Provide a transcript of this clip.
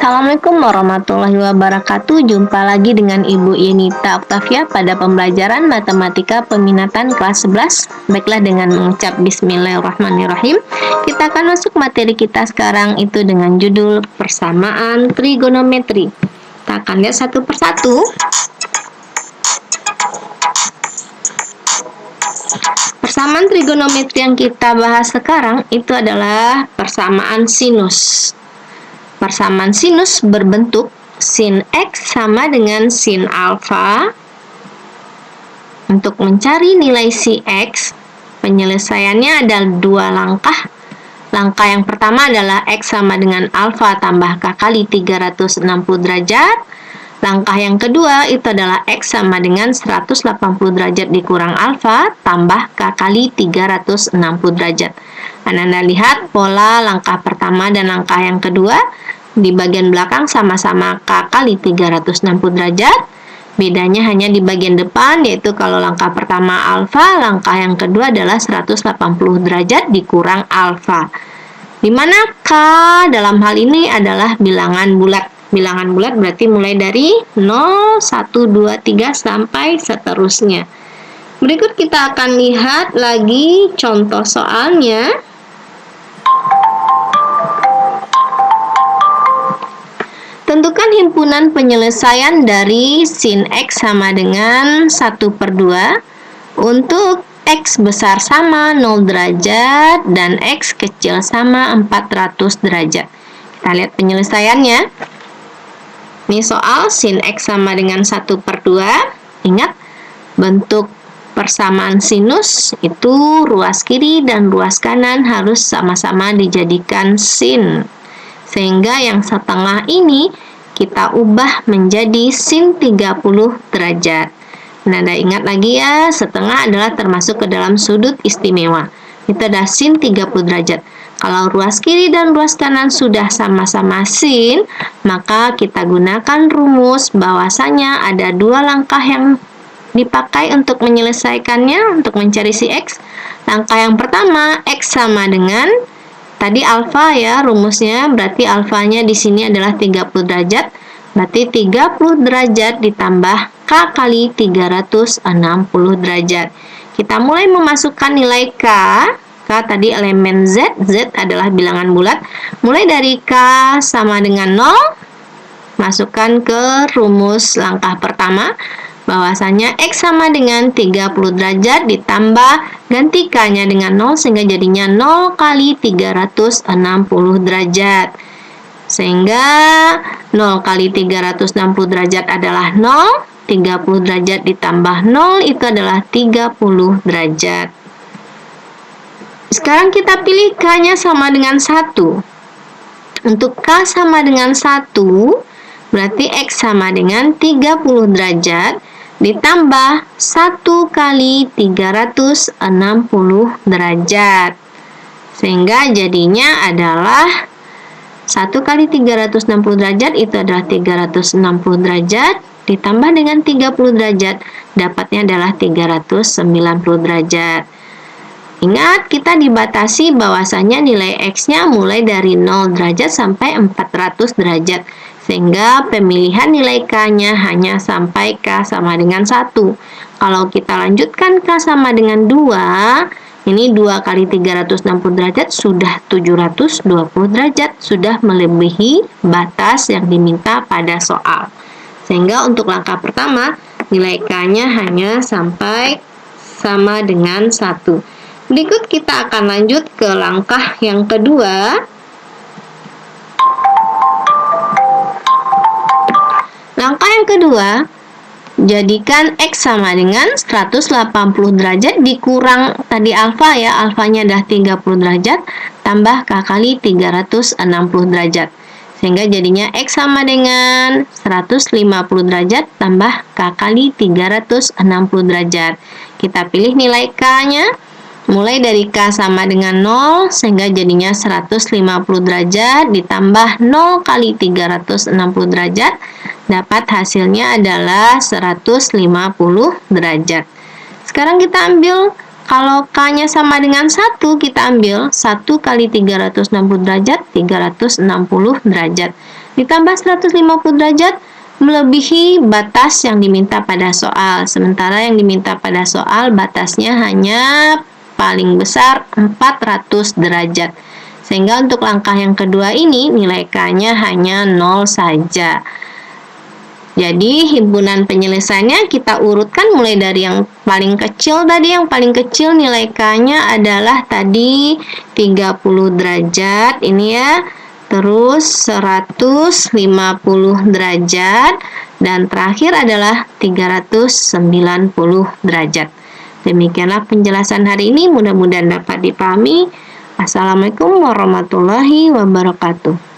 Assalamualaikum warahmatullahi wabarakatuh. Jumpa lagi dengan Ibu Yenita Oktavia pada pembelajaran Matematika Peminatan kelas 11. Baiklah, dengan mengucap Bismillahirrahmanirrahim, kita akan masuk materi kita sekarang, itu dengan judul persamaan trigonometri. Kita akan lihat satu persatu. Persamaan trigonometri yang kita bahas sekarang itu adalah persamaan sinus. Persamaan sinus berbentuk sin X sama dengan sin alfa. Untuk mencari nilai si X, penyelesaiannya ada dua langkah. Langkah yang pertama adalah X sama dengan alfa tambah K kali 360 derajat. Langkah yang kedua itu adalah X sama dengan 180 derajat dikurang alfa tambah K kali 360 derajat. Anda lihat pola langkah pertama dan langkah yang kedua. Di bagian belakang sama-sama K kali 360 derajat. Bedanya hanya di bagian depan, yaitu kalau langkah pertama alfa, langkah yang kedua adalah 180 derajat dikurang alfa. Di mana K dalam hal ini adalah bilangan bulat. Bilangan bulat berarti mulai dari 0, 1, 2, 3 sampai seterusnya. Berikut kita akan lihat lagi contoh soalnya. Tentukan himpunan penyelesaian dari sin X sama dengan 1/2 untuk X besar sama 0 derajat dan X kecil sama 400 derajat. Kita lihat penyelesaiannya. Ini soal sin X sama dengan 1/2. Ingat, bentuk persamaan sinus itu ruas kiri dan ruas kanan harus sama-sama dijadikan sin. Sehingga yang setengah ini kita ubah menjadi sin 30 derajat. Nah, Anda ingat lagi ya, setengah adalah termasuk ke dalam sudut istimewa. Itu ada sin 30 derajat. Kalau ruas kiri dan ruas kanan sudah sama-sama sin, maka kita gunakan rumus bahwasanya ada dua langkah yang dipakai untuk menyelesaikannya, untuk mencari si X. Langkah yang pertama, X sama dengan tadi alfa ya, rumusnya berarti alfanya di sini adalah 30 derajat. Berarti 30 derajat ditambah K kali 360 derajat. Kita mulai memasukkan nilai K. K tadi elemen Z. Z adalah bilangan bulat. Mulai dari K sama dengan 0. Masukkan ke rumus langkah pertama. Bahwasanya X sama dengan 30 derajat ditambah ganti K-nya dengan 0 sehingga jadinya 0 kali 360 derajat. Sehingga 0 kali 360 derajat adalah 0, 30 derajat ditambah 0 itu adalah 30 derajat. Sekarang kita pilih K-nya sama dengan 1. Untuk K sama dengan 1, berarti X sama dengan 30 derajat ditambah 1 kali 360 derajat. Sehingga jadinya adalah 1 kali 360 derajat itu adalah 360 derajat ditambah dengan 30 derajat, dapatnya adalah 390 derajat. Ingat, kita dibatasi bahwasanya nilai X-nya mulai dari 0 derajat sampai 400 derajat. Sehingga pemilihan nilai K-nya hanya sampai K sama dengan 1. Kalau kita lanjutkan K sama dengan 2, ini 2 kali 360 derajat sudah 720 derajat. Sudah melebihi batas yang diminta pada soal. Sehingga untuk langkah pertama, nilai K-nya hanya sampai sama dengan 1. Berikut kita akan lanjut ke langkah yang kedua. Langkah yang kedua, jadikan X sama dengan 180 derajat dikurang tadi alfa ya, alfanya adalah 30 derajat, tambah K kali 360 derajat. Sehingga jadinya X sama dengan 150 derajat tambah K kali 360 derajat. Kita pilih nilai K-nya. Mulai dari K sama dengan 0, sehingga jadinya 150 derajat ditambah 0 kali 360 derajat, dapat hasilnya adalah 150 derajat. Sekarang kita ambil K kalau K-nya sama dengan 1, kita ambil 1 kali 360 derajat, 360 derajat. Ditambah 150 derajat, melebihi batas yang diminta pada soal. Sementara yang diminta pada soal batasnya hanya paling besar 400 derajat. Sehingga untuk langkah yang kedua ini nilai K-nya hanya 0 saja. Jadi himpunan penyelesaiannya kita urutkan mulai dari yang paling kecil tadi. Yang paling kecil nilai K-nya adalah tadi 30 derajat ini ya. Terus 150 derajat dan terakhir adalah 390 derajat. Demikianlah penjelasan hari ini, mudah-mudahan dapat dipahami. Assalamualaikum warahmatullahi wabarakatuh.